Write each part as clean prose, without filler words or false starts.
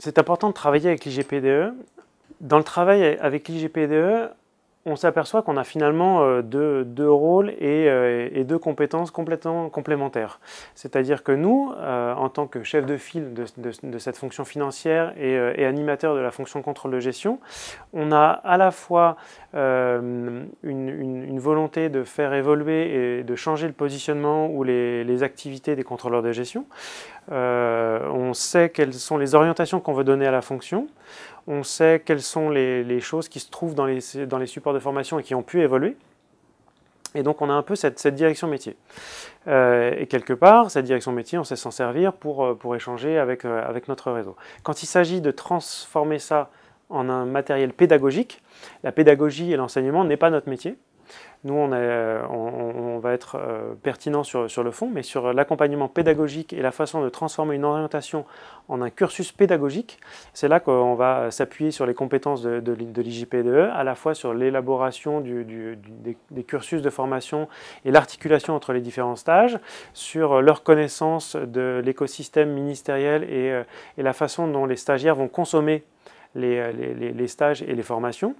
C'est important de travailler avec l'IGPDE. Dans le travail avec l'IGPDE, on s'aperçoit qu'on a finalement deux rôles et deux compétences complètement complémentaires. C'est-à-dire que nous, en tant que chef de file de cette fonction financière et animateur de la fonction contrôle de gestion, on a à la fois une volonté de faire évoluer et de changer le positionnement ou les activités des contrôleurs de gestion. On sait quelles sont les orientations qu'on veut donner à la fonction. On sait quelles sont les choses qui se trouvent dans les supports de formation et qui ont pu évoluer. Et donc on a un peu cette direction métier. Et quelque part, cette direction métier, on sait s'en servir pour échanger avec notre réseau. Quand il s'agit de transformer ça en un matériel pédagogique, la pédagogie et l'enseignement n'est pas notre métier. Nous, on va être pertinent sur le fond, mais sur l'accompagnement pédagogique et la façon de transformer une orientation en un cursus pédagogique, c'est là qu'on va s'appuyer sur les compétences de l'IGPDE, à la fois sur l'élaboration des cursus de formation et l'articulation entre les différents stages, sur leur connaissance de l'écosystème ministériel et la façon dont les stagiaires vont consommer les stages et les formations.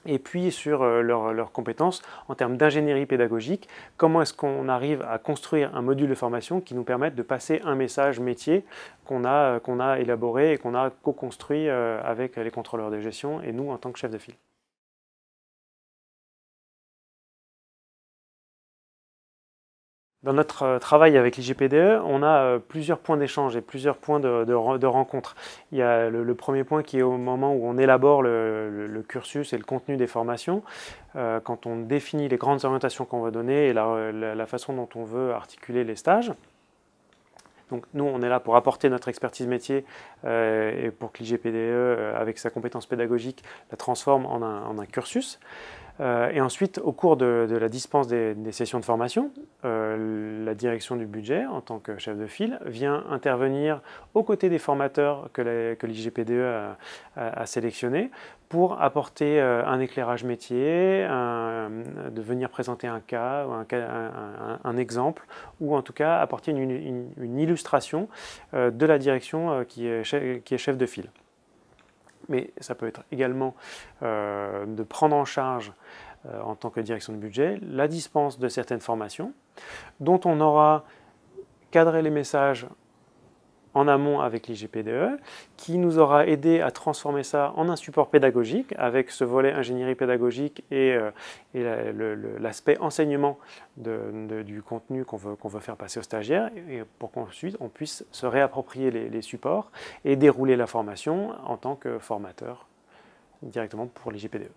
Et puis sur leurs compétences en termes d'ingénierie pédagogique, comment est-ce qu'on arrive à construire un module de formation qui nous permette de passer un message métier qu'on a élaboré et qu'on a co-construit avec les contrôleurs de gestion et nous en tant que chef de file. Dans notre travail avec l'IGPDE, on a plusieurs points d'échange et plusieurs points de rencontre. Il y a le premier point qui est au moment où on élabore le cursus et le contenu des formations, quand on définit les grandes orientations qu'on va donner et la façon dont on veut articuler les stages. Donc nous, on est là pour apporter notre expertise métier et pour que l'IGPDE, avec sa compétence pédagogique, la transforme en un cursus. Et ensuite, au cours de la dispense des sessions de formation, la direction du budget, en tant que chef de file, vient intervenir aux côtés des formateurs que l'IGPDE a sélectionnés pour apporter un éclairage métier, de venir présenter un cas, un exemple, ou en tout cas apporter une illustration de la direction qui est chef de file. Mais ça peut être également de prendre en charge en tant que direction de budget la dispense de certaines formations dont on aura cadré les messages en amont avec l'IGPDE, qui nous aura aidé à transformer ça en un support pédagogique avec ce volet ingénierie pédagogique et l'aspect enseignement du contenu qu'on veut faire passer aux stagiaires et pour qu'ensuite on puisse se réapproprier les supports et dérouler la formation en tant que formateur directement pour l'IGPDE.